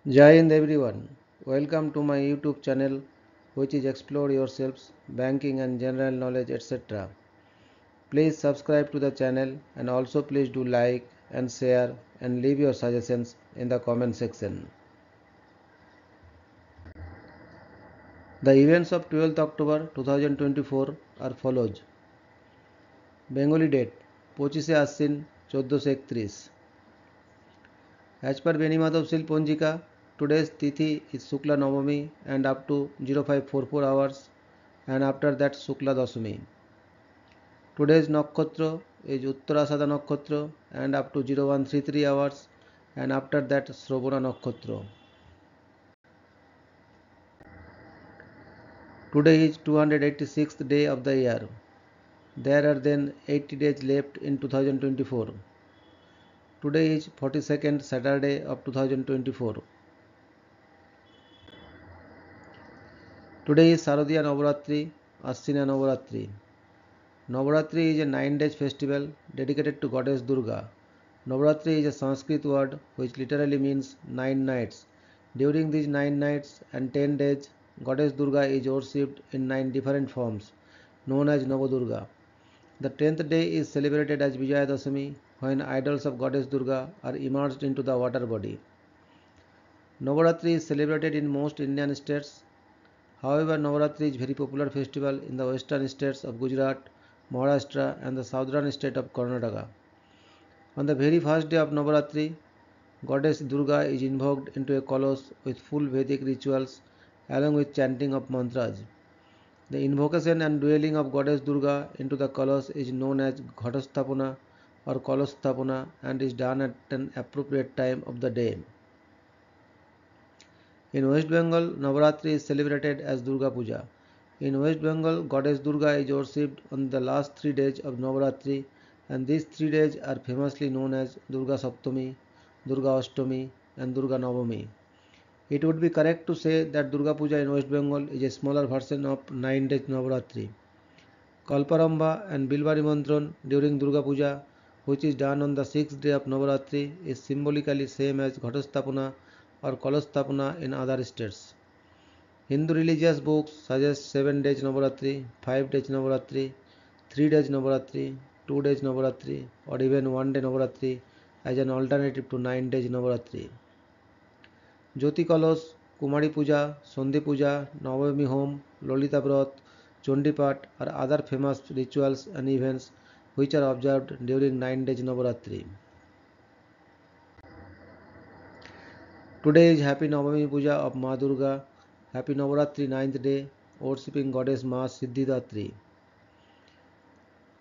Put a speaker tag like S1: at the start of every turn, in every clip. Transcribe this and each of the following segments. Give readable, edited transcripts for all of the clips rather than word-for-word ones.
S1: Jai Hind everyone. Welcome to my YouTube channel which is Explore Yourselves, Banking and General Knowledge etc. Please subscribe to the channel and also please do like and share and leave your suggestions in the comment section. The events of 12th October 2024 are follows. Bengali date 25 Ashwin 1431. As per Benimadhav Sil Ponjika, today's Tithi is Shukla Navami and up to 0544 hours and after that Shukla Dasami. Today's Nakshatra is Uttarashada Nakshatra and up to 0133 hours and after that Shravana Nakshatra. Today is 286th day of the year. There are then 80 days left in 2024. Today is 42nd Saturday of 2024. Today is Saradiya Navaratri, Ashwina Navaratri. Navaratri is a 9 days festival dedicated to Goddess Durga. Navaratri is a Sanskrit word which literally means 9 nights. During these 9 nights and 10 days, Goddess Durga is worshipped in 9 different forms, known as Navadurga. The 10th day is celebrated as Vijayadashami, when idols of Goddess Durga are immersed into the water body. Navaratri is celebrated in most Indian states. However, Navaratri is a very popular festival in the western states of Gujarat, Maharashtra and the southern state of Karnataka. On the very first day of Navaratri, Goddess Durga is invoked into a kalash with full Vedic rituals along with chanting of mantras. The invocation and dwelling of Goddess Durga into the kalash is known as Ghatastapana or Kalastapana and is done at an appropriate time of the day. In West Bengal, Navaratri is celebrated as Durga Puja. In West Bengal, Goddess Durga is worshipped on the last 3 days of Navaratri and these 3 days are famously known as Durga Saptami, Durga Ashtami and Durga Navami. It would be correct to say that Durga Puja in West Bengal is a smaller version of 9 days Navaratri. Kalparamba and Bilvari Mantran during Durga Puja, which is done on the 6th day of Navaratri, is symbolically same as Ghatastapana or Kalastapana in other states. Hindu religious books suggest 7 days Navaratri, 5 days Navaratri, 3 days Navaratri, 2 days Navaratri or even 1 day Navaratri as an alternative to 9 days Navaratri. Jyoti Kalash, Kumari Puja, Sandhi Puja, Navami Home, Lolita Vrat, Chandipat are other famous rituals and events which are observed during 9 days Navaratri. Today is Happy Navami Puja of Ma Durga, Happy Navaratri 9th day, worshipping goddess Ma Siddhidatri.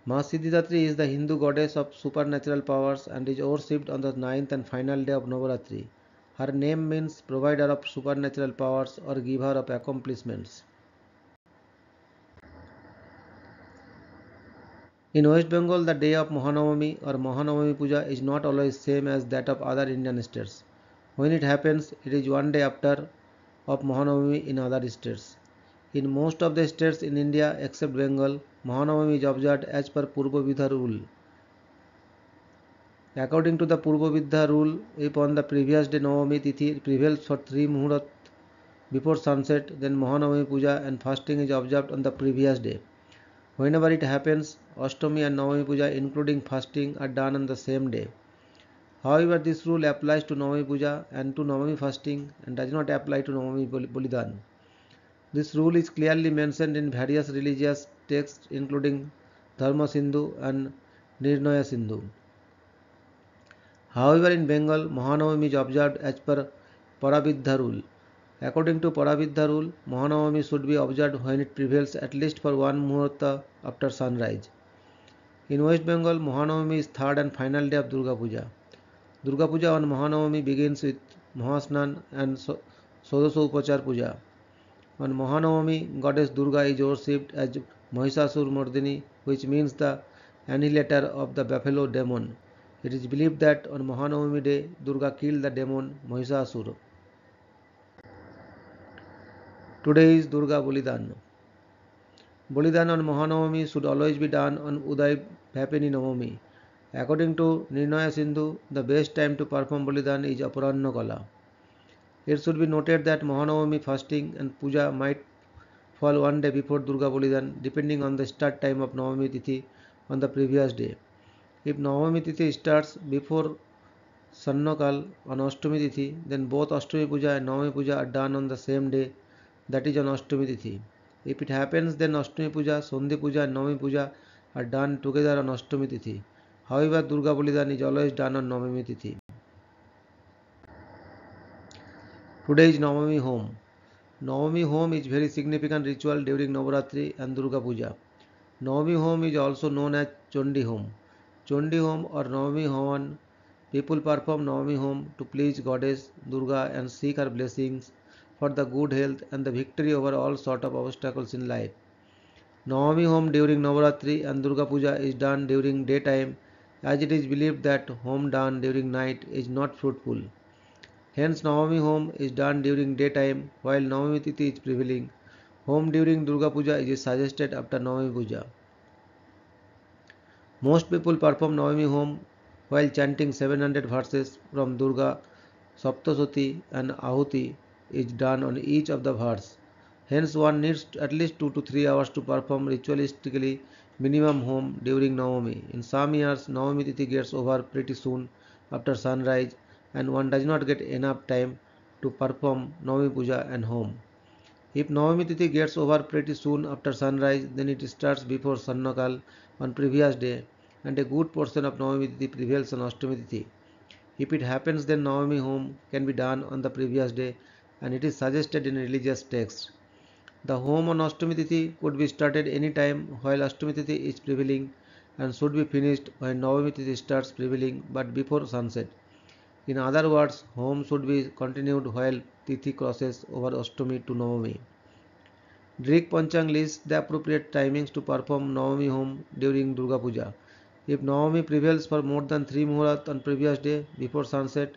S1: Ma Siddhidatri is the Hindu goddess of supernatural powers and is worshipped on the 9th and final day of Navaratri. Her name means provider of supernatural powers or giver of accomplishments. In West Bengal, the day of Mahanavami or Mahanavami Puja is not always same as that of other Indian states. When it happens, it is one day after of Mahanavami in other states. In most of the states in India except Bengal, Mahanavami is observed as per Purva Vidha rule. According to the Purva Vidha rule, if on the previous day Navami Tithi prevails for 3 Muhurat before sunset, then Mahanavami Puja and fasting is observed on the previous day. Whenever it happens, Ashtami and Navami Puja including fasting are done on the same day. However, this rule applies to Navami Puja and to Navami fasting and does not apply to Navami Balidan. This rule is clearly mentioned in various religious texts including Dharma Sindhu and Nirnaya Sindhu. However, in Bengal, Mahanavami is observed as per Paravidha rule. According to Paravidha rule, Mahanavami should be observed when it prevails at least for 1 Muhurta after sunrise. In West Bengal, Mahanavami is third and final day of Durga Puja. Durga Puja on Mahanavami begins with Mahasnan and Sodasha Upachar Puja. On Mahanavami, Goddess Durga is worshipped as Mahishasur Mardini, which means the annihilator of the buffalo demon. It is believed that on Mahanavami day, Durga killed the demon Mahishasur. Today is Durga Balidan. Balidan on Mahanavami should always be done on Uday Bhapini Navami. According to Nirnaya Sindhu, the best time to perform Balidan is Aparanna Kala. It should be noted that Mahanavami fasting and puja might fall one day before Durga Balidan depending on the start time of Navami Tithi on the previous day. If Navami Tithi starts before Sannakal on Ashtami Tithi, then both Ashtami Puja and Navami Puja are done on the same day, that is on Ashtami Tithi. If it happens, then Ashtami Puja, Sandhi Puja and Navami Puja are done together on Ashtami Tithi. However, Durga Balidan is always done on Navami Tithi. Today is Navami Home. Navami Home is very significant ritual during Navaratri and Durga Puja. Navami Home is also known as Chandi Home. Chandi Home or Navami Havan, people perform Navami Home to please Goddess Durga and seek her blessings for the good health and the victory over all sort of obstacles in life. Navami Home during Navaratri and Durga Puja is done during daytime as it is believed that home done during night is not fruitful. Hence Navami Home is done during daytime while Navami Tithi is prevailing. Home during Durga Puja is suggested after Navami Puja. Most people perform Navami Home while chanting 700 verses from Durga Saptasati and Ahuti is done on each of the verse. Hence one needs at least 2 to 3 hours to perform ritualistically minimum home during Navami. In some years Navami Tithi gets over pretty soon after sunrise and one does not get enough time to perform Navami Puja and home. If Navami Tithi gets over pretty soon after sunrise, then it starts before Sannakal on previous day and a good portion of Navami Tithi prevails on Ashtami Tithi. If it happens, then Navami home can be done on the previous day and it is suggested in religious texts. The home on Ashtami Tithi could be started any time while Ashtami Tithi is prevailing and should be finished when Navami Tithi starts prevailing but before sunset. In other words, home should be continued while Tithi crosses over Ashtami to Navami. Drik Panchang lists the appropriate timings to perform Navami home during Durga Puja. If Navami prevails for more than 3 Muhurat on previous day before sunset,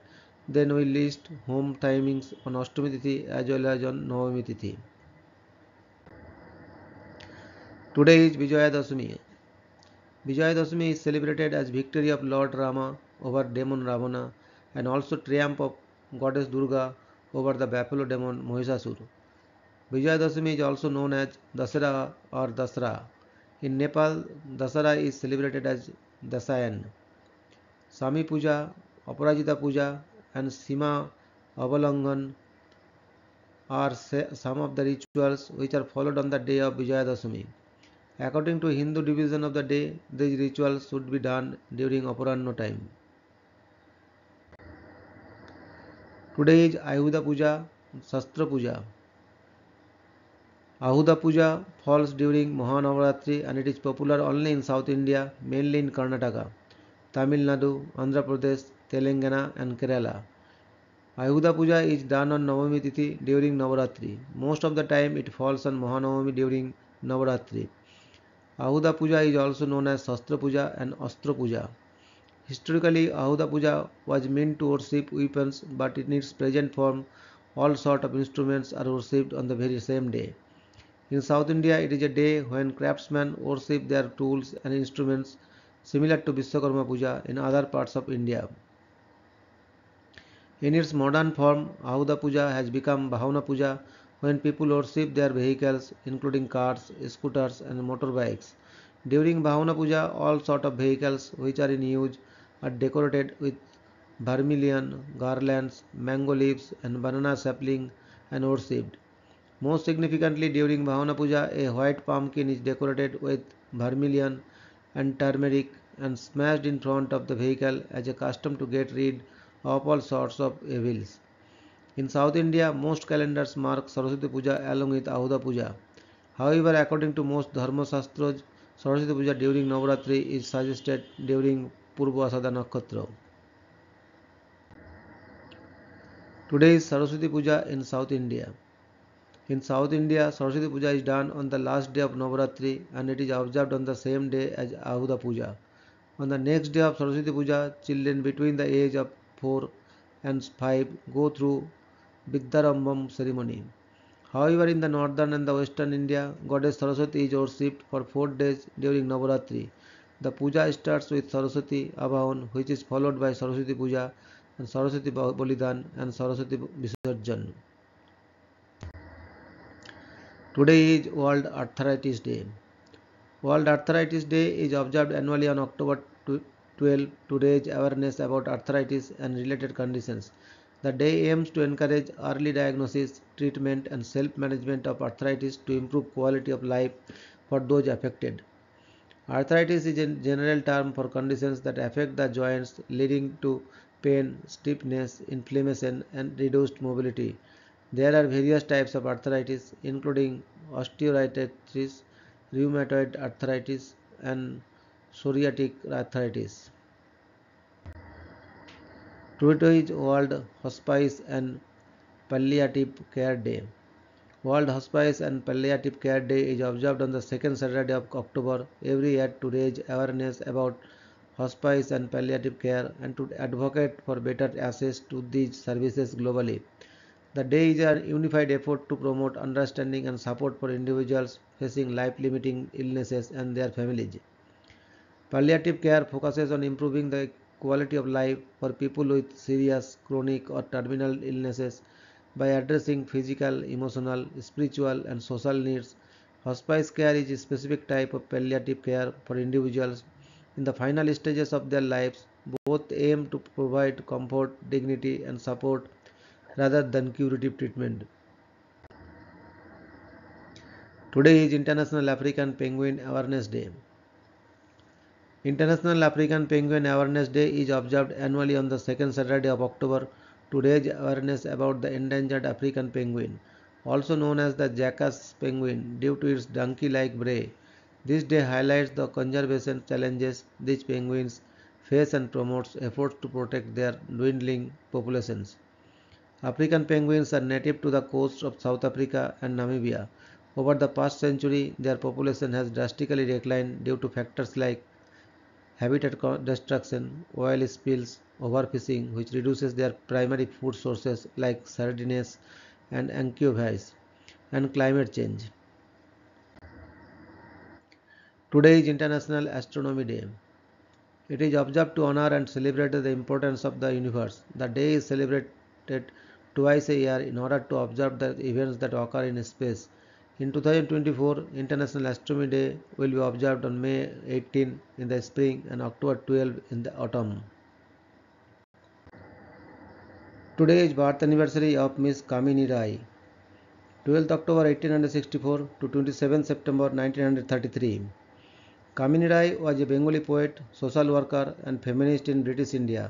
S1: then we list home timings on Ashtami Tithi as well as on Navami Tithi. Today is Vijayadashami. Vijayadashami is celebrated as victory of Lord Rama over demon Ravana and also triumph of goddess Durga over the buffalo demon Mahishasura. Vijayadashami is also known as Dasara or Dasra. In Nepal, Dasara is celebrated as Dasayan. Sami Puja, Aparajita Puja and Sima Avalangan are some of the rituals which are followed on the day of Vijayadashami. According to Hindu division of the day, these rituals should be done during Aparanno time. Today is Ayudha Puja, Shastra Puja. Ayudha Puja falls during Mahanavaratri and it is popular only in South India, mainly in Karnataka, Tamil Nadu, Andhra Pradesh, Telangana and Kerala. Ayudha Puja is done on Navami Tithi during Navaratri. Most of the time it falls on Mahanavami during Navaratri. Ayudha Puja is also known as Shastra Puja and Astra Puja. Historically, Ayudha Puja was meant to worship weapons, but in its present form, all sorts of instruments are worshipped on the very same day. In South India, it is a day when craftsmen worship their tools and instruments, similar to Vishwakarma Puja in other parts of India. In its modern form, Ayudha Puja has become Bhavana Puja when people worship their vehicles, including cars, scooters, and motorbikes. During Bhavana Puja, all sorts of vehicles which are in use are decorated with vermilion, garlands, mango leaves, and banana sapling and worshipped. Most significantly, during Bhavana Puja, a white pumpkin is decorated with vermilion and turmeric and smashed in front of the vehicle as a custom to get rid of all sorts of evils. In South India, most calendars mark Saraswati Puja along with Ayudha Puja. However, according to most Dharma Shastras, Saraswati Puja during Navaratri is suggested during Purvashada Nakshatra. Today is Saraswati Puja in South India. In South India, Saraswati Puja is done on the last day of Navaratri and it is observed on the same day as Ayudha Puja. On the next day of Saraswati Puja, children between the age of 4 and 5 go through Viddarambam ceremony. However, in the northern and the western India, Goddess Saraswati is worshipped for 4 days during Navaratri. The puja starts with Saraswati Avahan, which is followed by Saraswati Puja, and Saraswati Bolidan and Saraswati Visarjan. Today is World Arthritis Day. World Arthritis Day is observed annually on October 12 to raise awareness about arthritis and related conditions. The day aims to encourage early diagnosis, treatment, and self management of arthritis to improve quality of life for those affected. Arthritis is a general term for conditions that affect the joints, leading to pain, stiffness, inflammation, and reduced mobility. There are various types of arthritis, including osteoarthritis, rheumatoid arthritis, and psoriatic arthritis. Today is World Hospice and Palliative Care Day. World Hospice and Palliative Care Day is observed on the second Saturday of October every year to raise awareness about hospice and palliative care and to advocate for better access to these services globally. The day is a unified effort to promote understanding and support for individuals facing life-limiting illnesses and their families. Palliative care focuses on improving the quality of life for people with serious, chronic, or terminal illnesses by addressing physical, emotional, spiritual, and social needs. Hospice care is a specific type of palliative care for individuals in the final stages of their lives. Both aim to provide comfort, dignity, and support rather than curative treatment. Today is International African Penguin Awareness Day. International African Penguin Awareness Day is observed annually on the second Saturday of October to raise awareness about the endangered African penguin, also known as the jackass penguin due to its donkey-like bray. This day highlights the conservation challenges these penguins face and promotes efforts to protect their dwindling populations. African penguins are native to the coasts of South Africa and Namibia. Over the past century, their population has drastically declined due to factors like habitat destruction, oil spills, overfishing, which reduces their primary food sources like sardines and anchovies, and climate change. Today is International Astronomy Day. It is observed to honor and celebrate the importance of the universe. The day is celebrated twice a year in order to observe the events that occur in space. In 2024, International Astronomy Day will be observed on May 18 in the spring and October 12 in the autumn. Today is birth anniversary of Miss Kamini Rai. 12th October 1864 to 27 September 1933. Kamini Rai was a Bengali poet, social worker and feminist in British India.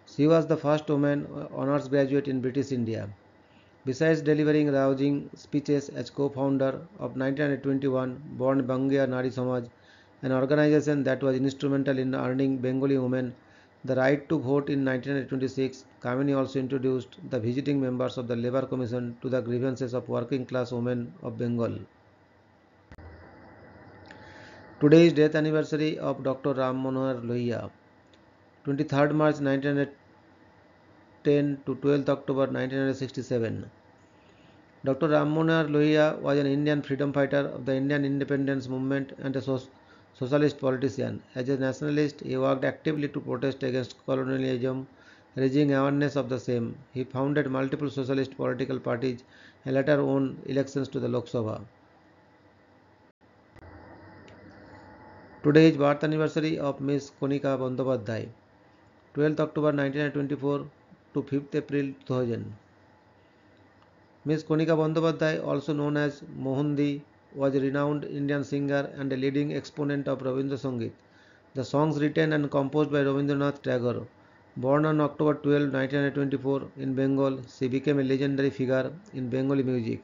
S1: She was the first woman honours graduate in British India. Besides delivering rousing speeches as co-founder of 1921 born Bangiya Nari Samaj, an organization that was instrumental in earning Bengali women the right to vote in 1926, Kamini also introduced the visiting members of the Labour Commission to the grievances of working class women of Bengal. Today is death anniversary of Dr. Ram Manohar Lohia. 23rd March 1910 to 12th October 1967. Dr. Ram Manohar Lohia was an Indian freedom fighter of the Indian independence movement and a socialist politician. As a nationalist, he worked actively to protest against colonialism, raising awareness of the same. He founded multiple socialist political parties and later won elections to the Lok Sabha. Today is birth anniversary of Miss Konika Bandyopadhyay, 12th October 1924 to 5th April 2000. Miss Konika Bandyopadhyay, also known as Mohundi, was a renowned Indian singer and a leading exponent of Rabindra Sangeet. The songs written and composed by Rabindranath Tagore. Born on October 12, 1924 in Bengal, she became a legendary figure in Bengali music,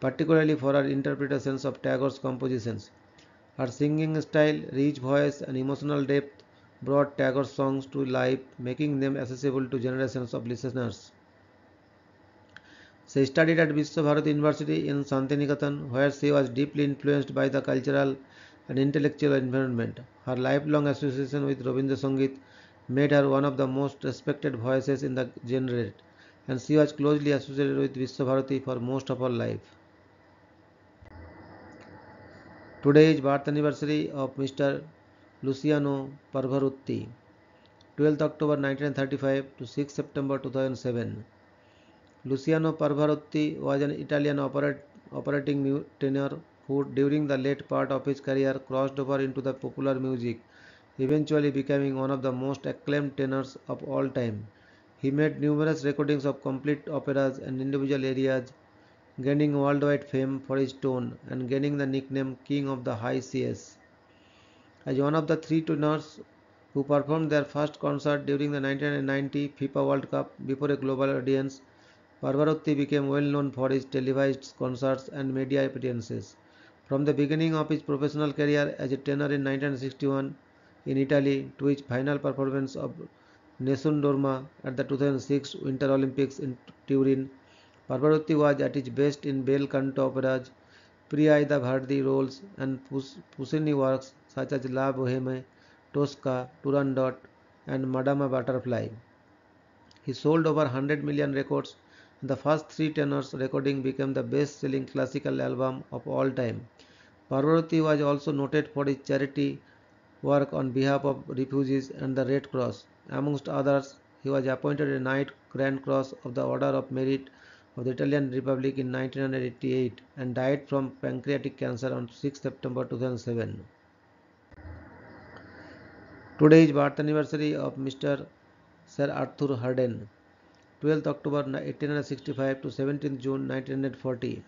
S1: particularly for her interpretations of Tagore's compositions. Her singing style, rich voice and emotional depth brought Tagore's songs to life, making them accessible to generations of listeners. She studied at Vishwabharati University in Shantiniketan, where she was deeply influenced by the cultural and intellectual environment. Her lifelong association with Rabindra Sangeet made her one of the most respected voices in the genre, and she was closely associated with Vishwabharati for most of her life. Today is birth anniversary of Mr. Luciano Pavarotti. 12th October 1935 to 6th September 2007. Luciano Pavarotti was an Italian operating tenor who, during the late part of his career, crossed over into the popular music, eventually becoming one of the most acclaimed tenors of all time. He made numerous recordings of complete operas and individual arias, gaining worldwide fame for his tone and gaining the nickname King of the High Cs. As one of the three tenors who performed their first concert during the 1990 FIFA World Cup before a global audience, Pavarotti became well known for his televised concerts and media appearances. From the beginning of his professional career as a tenor in 1961 in Italy to his final performance of Nessun Dorma at the 2006 Winter Olympics in Turin, Pavarotti was at his best in bel canto operas, pre-Aida Verdi roles, and Puccini works such as La Boheme, Tosca, Turandot, and Madama Butterfly. He sold over 100 million records, and the first three tenors recording became the best-selling classical album of all time. Pavarotti was also noted for his charity work on behalf of refugees and the Red Cross. Amongst others, he was appointed a Knight Grand Cross of the Order of Merit of the Italian Republic in 1988 and died from pancreatic cancer on 6 September 2007. Today is birth anniversary of Mr. Sir Arthur Harden, 12th October 1865 to 17th June 1940.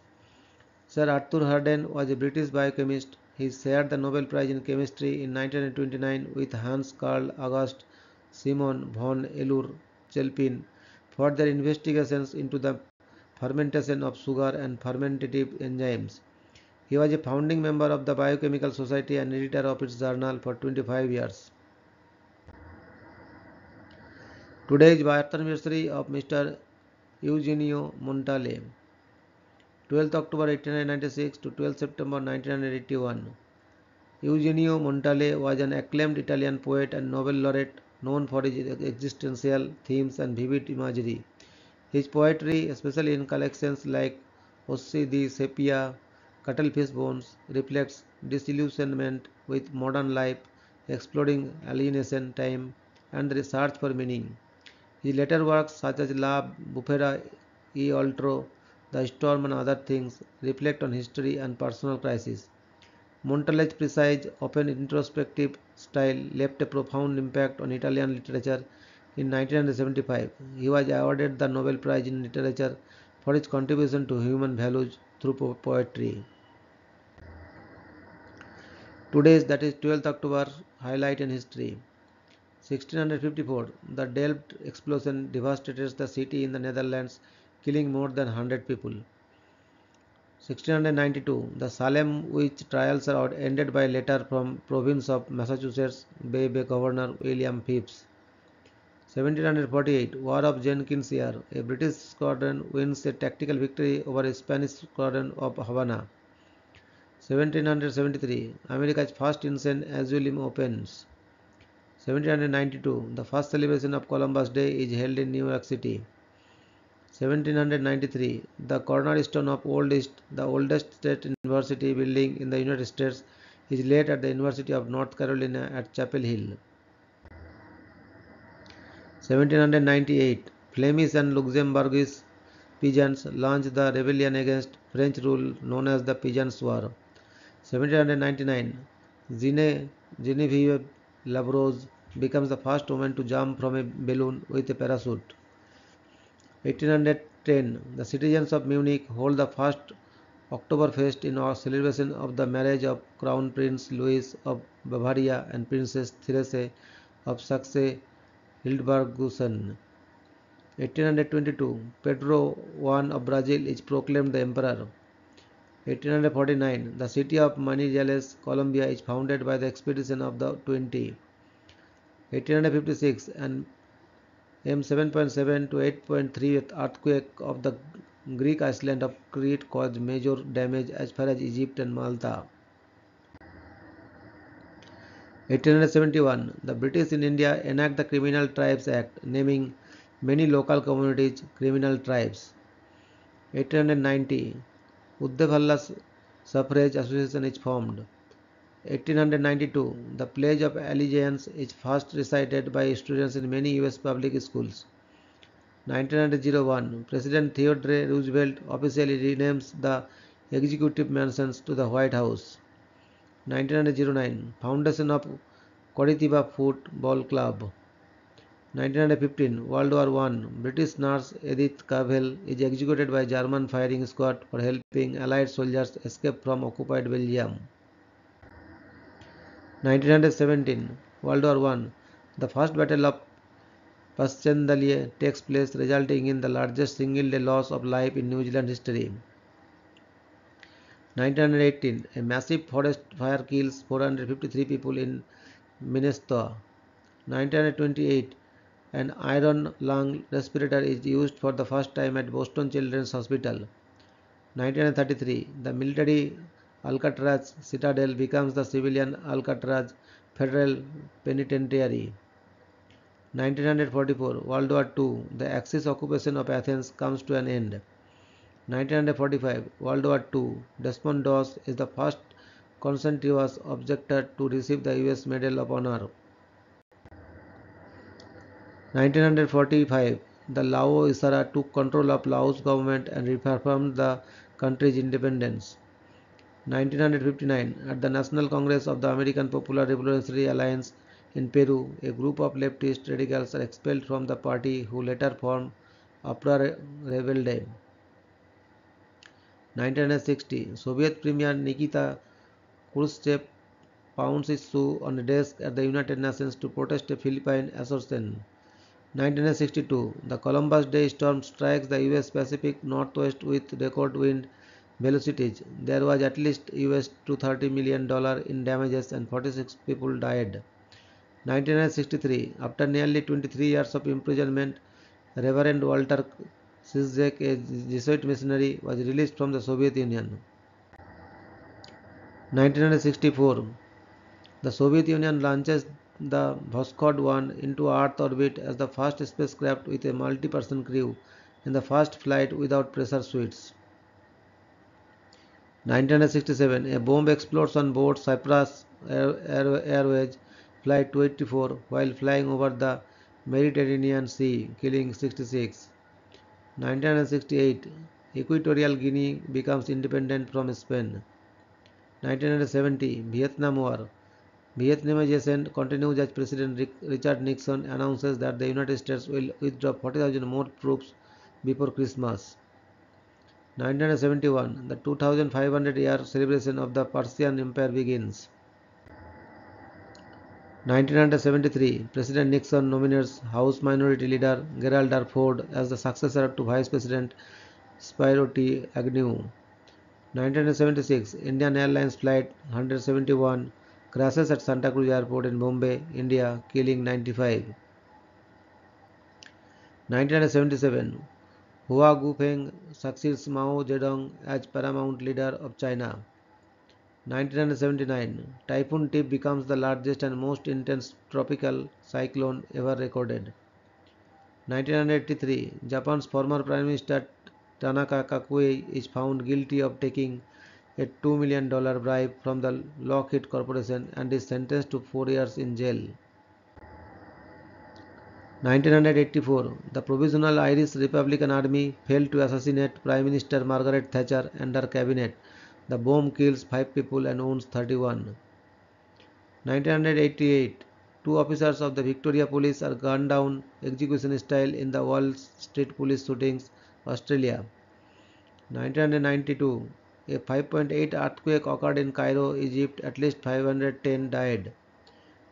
S1: Sir Arthur Harden was a British biochemist. He shared the Nobel Prize in Chemistry in 1929 with Hans Carl August Simon von Euler-Chelpin for their investigations into the fermentation of sugar and fermentative enzymes. He was a founding member of the Biochemical Society and editor of its journal for 25 years. Today is birth anniversary of Mr. Eugenio Montale, 12th October 1896 to 12th September 1981. Eugenio Montale was an acclaimed Italian poet and Nobel laureate known for his existential themes and vivid imagery. His poetry, especially in collections like Ossi di Sepia, Cuttlefish Bones, reflects disillusionment with modern life, exploring alienation, time, and the search for meaning. His later works such as La Bufera e Altro, The Storm and Other Things reflect on history and personal crisis. Montale's precise, often introspective style left a profound impact on Italian literature. In 1975, he was awarded the Nobel Prize in Literature for his contribution to human values through poetry. Today's, that is 12th October, highlight in history. 1654, the Delft explosion devastated the city in the Netherlands, killing more than 100 people. 1692, the Salem witch trials are ended by a letter from province of Massachusetts Bay Governor William Phips. 1748, War of Jenkins Ear, a British squadron wins a tactical victory over a Spanish squadron of Havana. 1773, America's first insane asylum opens. 1792, the first celebration of Columbus Day is held in New York City. 1793, the cornerstone of the oldest state university building in the United States, is laid at the University of North Carolina at Chapel Hill. 1798, Flemish and Luxembourgish peasants launched the rebellion against French rule known as the Peasants' War. 1799, Genevieve Labrosse becomes the first woman to jump from a balloon with a parachute. 1810, the citizens of Munich hold the first Oktoberfest in celebration of the marriage of Crown Prince Louis of Bavaria and Princess Therese of Saxe-Hildburghausen. 1822, Pedro I of Brazil is proclaimed the emperor. 1849, the city of Manizales, Colombia is founded by the expedition of the 20. 1856, an M7.7 to 8.3 earthquake of the Greek island of Crete caused major damage as far as Egypt and Malta. 1871, the British in India enact the Criminal Tribes Act, naming many local communities criminal tribes. 1890, Uddevalla Suffrage Association is formed. 1892, the Pledge of Allegiance is first recited by students in many US public schools. 1901, President Theodore Roosevelt officially renames the executive mansions to the White House. 1909, foundation of Coritiba Football Club. 1915, World War I, British nurse Edith Cavell is executed by German firing squad for helping Allied soldiers escape from occupied Belgium. 1917, World War I, the first battle of Passchendaele takes place, resulting in the largest single-day loss of life in New Zealand history. 1918, a massive forest fire kills 453 people in Minnesota. 1928, an iron lung respirator is used for the first time at Boston Children's Hospital. 1933, the military Alcatraz Citadel becomes the civilian Alcatraz Federal Penitentiary. 1944, World War II, the Axis occupation of Athens comes to an end. 1945, World War II, Desmond Doss is the first conscientious objector to receive the US Medal of Honor. 1945, the Lao Isara took control of Laos government and reaffirmed the country's independence. 1959, at the National Congress of the American Popular Revolutionary Alliance in Peru, a group of leftist radicals are expelled from the party who later formed Upra Rebelde. 1960, Soviet Premier Nikita Khrushchev pounds his shoe on a desk at the United Nations to protest a Philippine accession. 1962, the Columbus Day storm strikes the US Pacific Northwest with record wind velocities. There was at least $230 million in damages and 46 people died. 1963, after nearly 23 years of imprisonment, Reverend Walter Sisek, a Jesuit missionary, was released from the Soviet Union. 1964, the Soviet Union launches the Voskhod 1 into Earth orbit as the first spacecraft with a multi-person crew and the first flight without pressure suits. 1967, a bomb explodes on board Cyprus Airways Flight 284 while flying over the Mediterranean Sea, killing 66. 1968, Equatorial Guinea becomes independent from Spain. 1970, Vietnam War. Vietnamization continues as President Richard Nixon announces that the United States will withdraw 40,000 more troops before Christmas. 1971, the 2500-year celebration of the Persian Empire begins. 1973, President Nixon nominates House Minority Leader Gerald R. Ford as the successor to Vice President Spiro T. Agnew. 1976, Indian Airlines Flight 171 crashes at Santa Cruz Airport in Bombay, India, killing 95. 1977, Hua Guofeng succeeds Mao Zedong as paramount leader of China. 1979, Typhoon Tip becomes the largest and most intense tropical cyclone ever recorded. 1983, Japan's former Prime Minister Tanaka Kakuei is found guilty of taking a $2 million bribe from the Lockheed Corporation and is sentenced to 4 years in jail. 1984, the Provisional Irish Republican Army failed to assassinate Prime Minister Margaret Thatcher and her cabinet. The bomb kills 5 people and wounds 31. 1988, 2 officers of the Victoria Police are gunned down execution style in the Wall Street Police shootings, Australia. 1992, a 5.8 earthquake occurred in Cairo, Egypt. At least 510 died.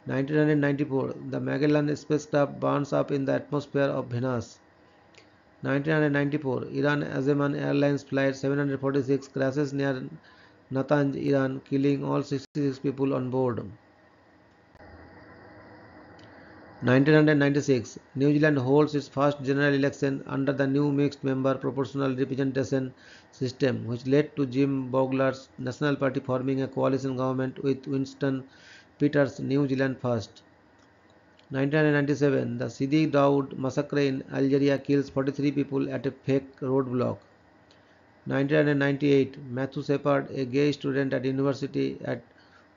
S1: 1994, the Magellan spacecraft burns up in the atmosphere of Venus. 1994, Iran Azeman Airlines Flight 746 crashes near Natanz, Iran, killing all 66 people on board. 1996, New Zealand holds its first general election under the new mixed member proportional representation system, which led to Jim Bogler's National Party forming a coalition government with Winston Peters' New Zealand First. 1997, the Sidi Daoud massacre in Algeria kills 43 people at a fake roadblock. 1998, Matthew Shepard, a gay student at university at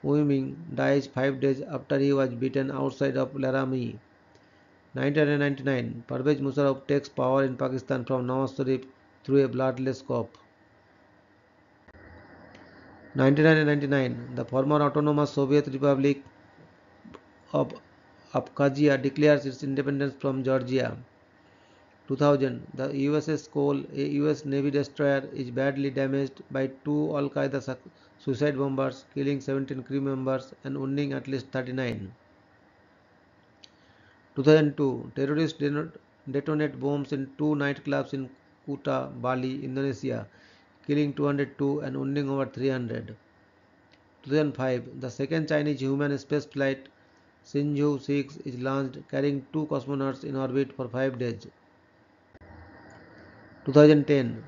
S1: Wyoming dies 5 days after he was beaten outside of Laramie. 1999, Parvez Musharraf takes power in Pakistan from Nawaz Sharif through a bloodless coup. 1999, the former autonomous Soviet Republic of Abkhazia declares its independence from Georgia. 2000, the USS Cole, a US Navy destroyer, is badly damaged by two Al-Qaeda suicide bombers, killing 17 crew members and wounding at least 39. 2002, terrorists detonate bombs in two nightclubs in Kuta, Bali, Indonesia, killing 202 and wounding over 300. 2005, the second Chinese human space flight Shenzhou 6 is launched, carrying two cosmonauts in orbit for 5 days. 2010,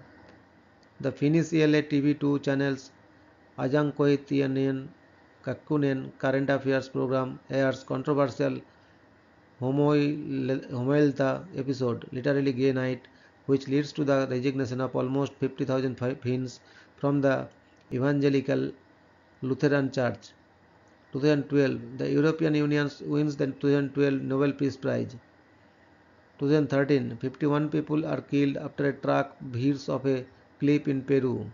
S1: the Finnish ELA TV2 channels Ajankohtiainen Kakkunen current affairs program airs controversial Homoilta episode, literally Gay Night, which leads to the resignation of almost 50,000 Finns from the Evangelical Lutheran Church. 2012, the European Union wins the 2012 Nobel Peace Prize. 2013, 51 people are killed after a truck veers off a cliff in Peru.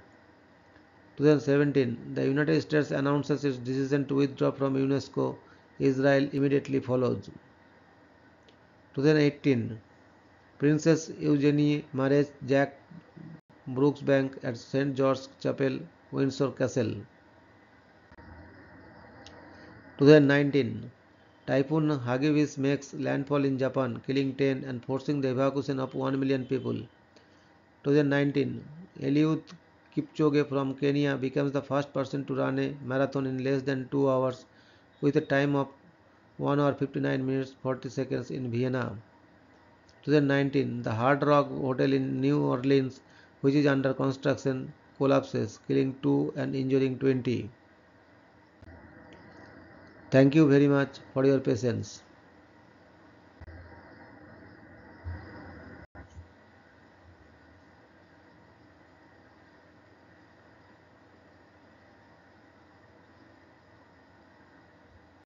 S1: 2017, the United States announces its decision to withdraw from UNESCO. Israel immediately follows. 2018, Princess Eugenie marries Jack Brooksbank at St. George's Chapel, Windsor Castle. 2019, Typhoon Hagibis makes landfall in Japan, killing 10 and forcing the evacuation of 1 million people. 2019, Eliud Kipchoge from Kenya becomes the first person to run a marathon in less than 2 hours with a time of 1 hour 59 minutes 40 seconds in Vienna. 2019, the Hard Rock Hotel in New Orleans, which is under construction, collapses, killing 2 and injuring 20. Thank you very much for your patience.